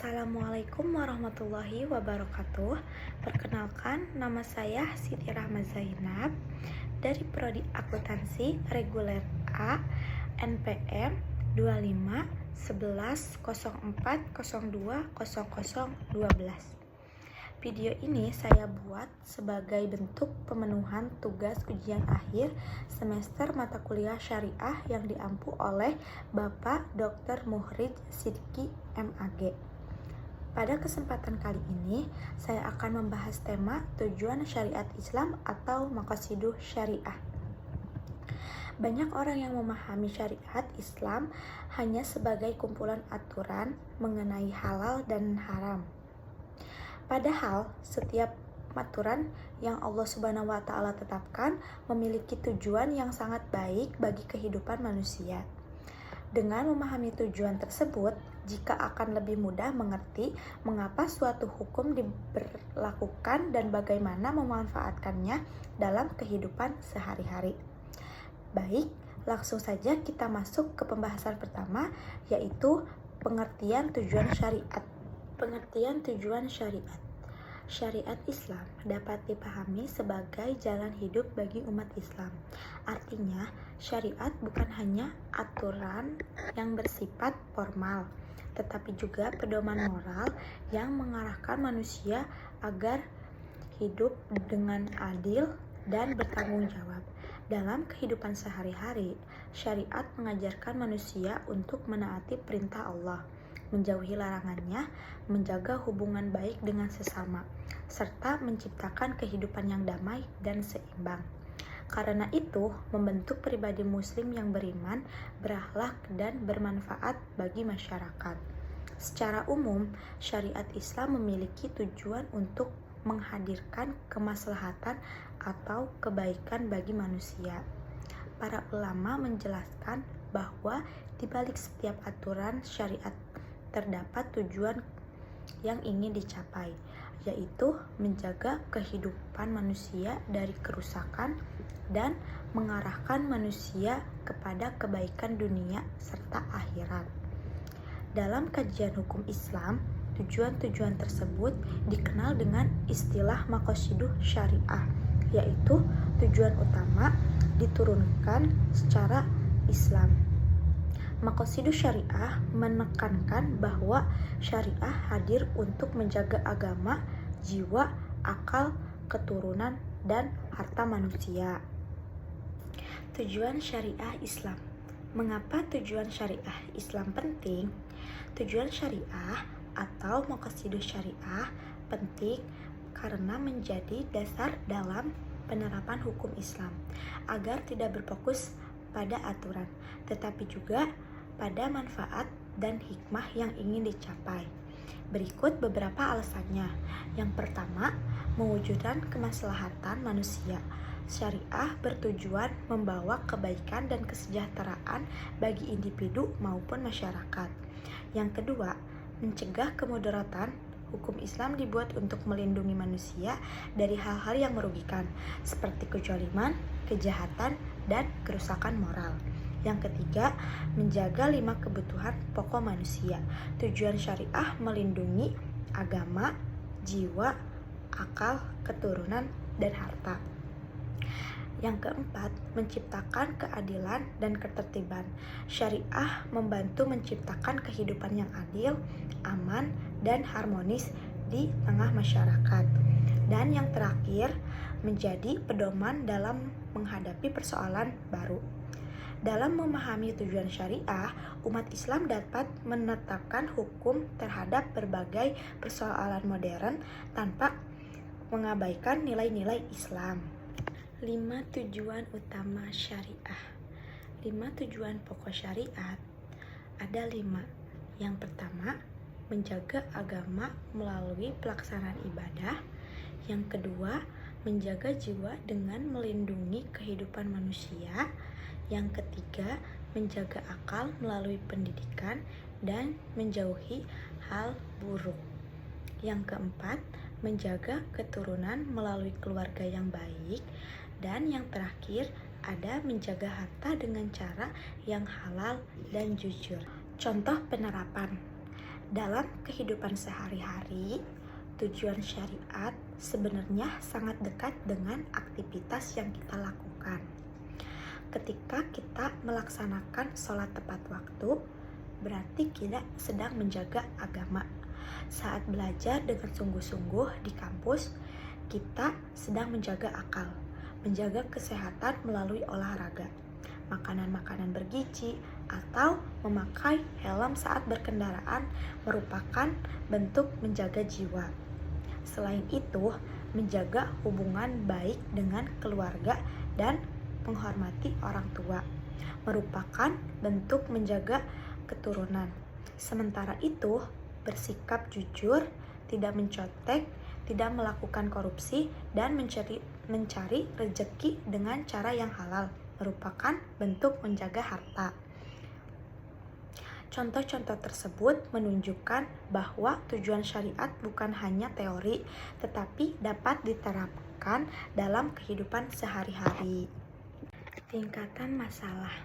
Assalamualaikum warahmatullahi wabarakatuh. Perkenalkan, nama saya Siti Rahma Zainab dari Prodi Akuntansi Reguler A NPM 251104020012. Video ini saya buat sebagai bentuk pemenuhan tugas ujian akhir semester mata kuliah syariah yang diampu oleh Bapak Dr. Muhrid Sidki MAG. Pada kesempatan kali ini, saya akan membahas tema tujuan syariat Islam atau maqasiduh syariah. Banyak orang yang memahami syariat Islam hanya sebagai kumpulan aturan mengenai halal dan haram. Padahal, setiap aturan yang Allah Subhanahu wa Ta'ala tetapkan memiliki tujuan yang sangat baik bagi kehidupan manusia. Dengan memahami tujuan tersebut, jika akan lebih mudah mengerti mengapa suatu hukum diberlakukan dan bagaimana memanfaatkannya dalam kehidupan sehari-hari. Baik, langsung saja kita masuk ke pembahasan pertama, yaitu pengertian tujuan syariat. Pengertian tujuan syariat. Syariat Islam dapat dipahami sebagai jalan hidup bagi umat Islam. Artinya, syariat bukan hanya aturan yang bersifat formal, tetapi juga pedoman moral yang mengarahkan manusia agar hidup dengan adil dan bertanggung jawab. Dalam kehidupan sehari-hari, syariat mengajarkan manusia untuk menaati perintah Allah, menjauhi larangannya, menjaga hubungan baik dengan sesama, serta menciptakan kehidupan yang damai dan seimbang. Karena itu, membentuk pribadi muslim yang beriman, berakhlak, dan bermanfaat bagi masyarakat. Secara umum, syariat Islam memiliki tujuan untuk menghadirkan kemaslahatan atau kebaikan bagi manusia. Para ulama menjelaskan bahwa di balik setiap aturan syariat terdapat tujuan yang ingin dicapai, yaitu menjaga kehidupan manusia dari kerusakan dan mengarahkan manusia kepada kebaikan dunia serta akhirat. Dalam kajian hukum Islam, tujuan-tujuan tersebut dikenal dengan istilah maqasiduh syariah, yaitu tujuan utama diturunkan secara Islam. Maqasiduh syariah menekankan bahwa syariah hadir untuk menjaga agama, jiwa, akal, keturunan, dan harta manusia. Tujuan syariah Islam. Mengapa tujuan syariah Islam penting? Tujuan syariah atau maqasiduh syariah penting karena menjadi dasar dalam penerapan hukum Islam agar tidak berfokus pada aturan, tetapi juga pada manfaat dan hikmah yang ingin dicapai. Berikut beberapa alasannya. Yang pertama, mewujudkan kemaslahatan manusia. Syariah bertujuan membawa kebaikan dan kesejahteraan bagi individu maupun masyarakat. Yang kedua, mencegah kemudaratan. Hukum Islam dibuat untuk melindungi manusia dari hal-hal yang merugikan, seperti kezaliman, kejahatan, dan kerusakan moral. Yang ketiga, menjaga 5 kebutuhan pokok manusia. Tujuan syariah melindungi agama, jiwa, akal, keturunan, dan harta. Yang keempat, menciptakan keadilan dan ketertiban. Syariah membantu menciptakan kehidupan yang adil, aman, dan harmonis di tengah masyarakat. Dan yang terakhir, menjadi pedoman dalam menghadapi persoalan baru. Dalam memahami tujuan syariah, umat Islam dapat menetapkan hukum terhadap berbagai persoalan modern tanpa mengabaikan nilai-nilai Islam. 5 tujuan utama syariah. 5 tujuan pokok syariat ada 5. Yang pertama, menjaga agama melalui pelaksanaan ibadah. Yang kedua, menjaga jiwa dengan melindungi kehidupan manusia. Yang ketiga, menjaga akal melalui pendidikan dan menjauhi hal buruk. Yang keempat, menjaga keturunan melalui keluarga yang baik. Dan yang terakhir, ada menjaga harta dengan cara yang halal dan jujur. Contoh penerapan. Dalam kehidupan sehari-hari, tujuan syariat sebenarnya sangat dekat dengan aktivitas yang kita lakukan. Ketika kita melaksanakan sholat tepat waktu, berarti kita sedang menjaga agama. Saat belajar dengan sungguh-sungguh di kampus, kita sedang menjaga akal, menjaga kesehatan melalui olahraga, makanan-makanan bergizi, atau memakai helm saat berkendaraan merupakan bentuk menjaga jiwa. Selain itu, menjaga hubungan baik dengan keluarga dan menghormati orang tua merupakan bentuk menjaga keturunan. Sementara itu, bersikap jujur, tidak mencontek, tidak melakukan korupsi, dan mencari rezeki dengan cara yang halal merupakan bentuk menjaga harta. Contoh-contoh tersebut menunjukkan bahwa tujuan syariat bukan hanya teori, tetapi dapat diterapkan dalam kehidupan sehari-hari. Tingkatan masalah.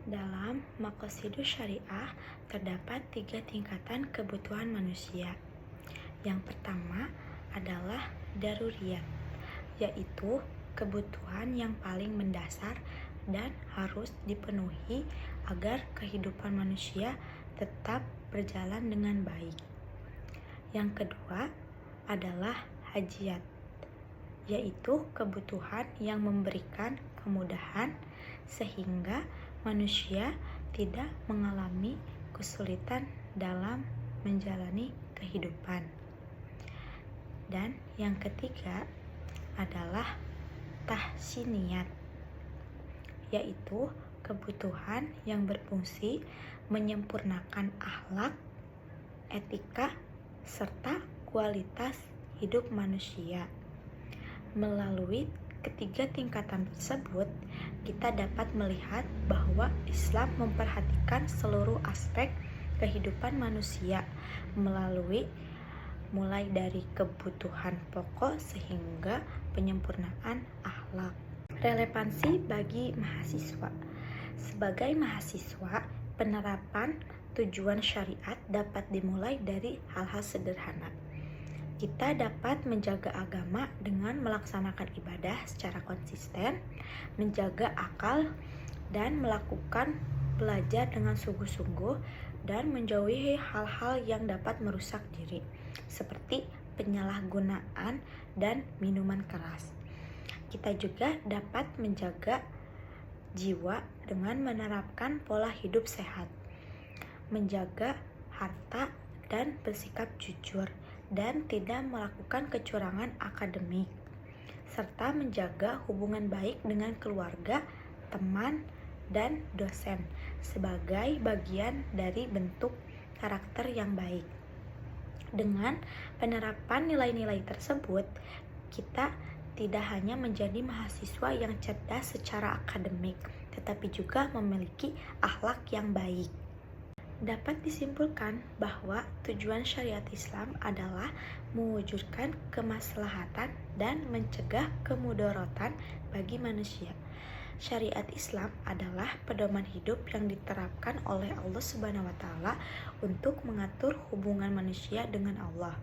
Dalam Maqasidus Syariah terdapat 3 tingkatan kebutuhan manusia. Yang pertama adalah daruriyat, yaitu kebutuhan yang paling mendasar dan harus dipenuhi agar kehidupan manusia tetap berjalan dengan baik. Yang kedua adalah hajiyat, yaitu kebutuhan yang memberikan kemudahan sehingga manusia tidak mengalami kesulitan dalam menjalani kehidupan. Dan yang ketiga adalah tahsiniyat, yaitu kebutuhan yang berfungsi menyempurnakan akhlak, etika, serta kualitas hidup manusia. Melalui ketiga tingkatan tersebut, kita dapat melihat bahwa Islam memperhatikan seluruh aspek kehidupan manusia mulai dari kebutuhan pokok sehingga penyempurnaan akhlak. Relevansi bagi mahasiswa. Sebagai mahasiswa, penerapan tujuan syariat dapat dimulai dari hal-hal sederhana. Kita dapat menjaga agama dengan melaksanakan ibadah secara konsisten, menjaga akal, dan melakukan belajar dengan sungguh-sungguh, dan menjauhi hal-hal yang dapat merusak diri, seperti penyalahgunaan dan minuman keras. Kita juga dapat menjaga jiwa dengan menerapkan pola hidup sehat, menjaga harta dan bersikap jujur, dan tidak melakukan kecurangan akademik, serta menjaga hubungan baik dengan keluarga, teman, dan dosen sebagai bagian dari bentuk karakter yang baik. Dengan penerapan nilai-nilai tersebut, kita tidak hanya menjadi mahasiswa yang cerdas secara akademik, tetapi juga memiliki akhlak yang baik. Dapat disimpulkan bahwa tujuan syariat Islam adalah mewujudkan kemaslahatan dan mencegah kemudaratan bagi manusia. Syariat Islam adalah pedoman hidup yang diterapkan oleh Allah Subhanahu wa Ta'ala untuk mengatur hubungan manusia dengan Allah,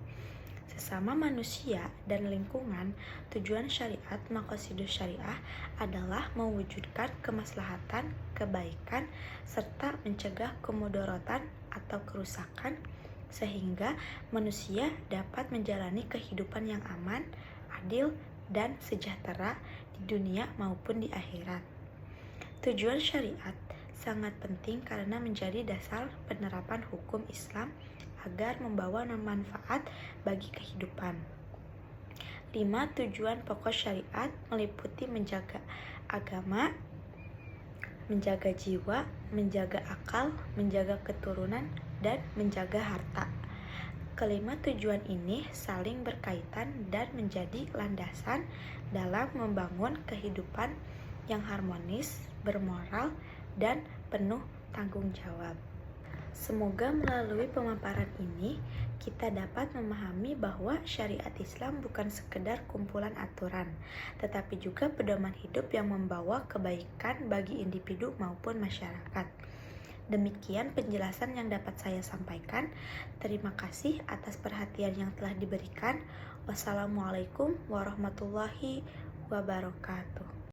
sesama manusia, dan lingkungan. Tujuan syariat Maqasidus Syariah adalah mewujudkan kemaslahatan, kebaikan, serta mencegah kemudaratan atau kerusakan sehingga manusia dapat menjalani kehidupan yang aman, adil, dan sejahtera di dunia maupun di akhirat. Tujuan syariat sangat penting karena menjadi dasar penerapan hukum Islam agar membawa manfaat bagi kehidupan. 5 tujuan pokok syariat meliputi menjaga agama, menjaga jiwa, menjaga akal, menjaga keturunan, dan menjaga harta. Kelima tujuan ini saling berkaitan dan menjadi landasan dalam membangun kehidupan yang harmonis, bermoral, dan penuh tanggung jawab. Semoga melalui pemaparan ini kita dapat memahami bahwa syariat Islam bukan sekedar kumpulan aturan, tetapi juga pedoman hidup yang membawa kebaikan bagi individu maupun masyarakat. Demikian penjelasan yang dapat saya sampaikan. Terima kasih atas perhatian yang telah diberikan. Wassalamualaikum warahmatullahi wabarakatuh.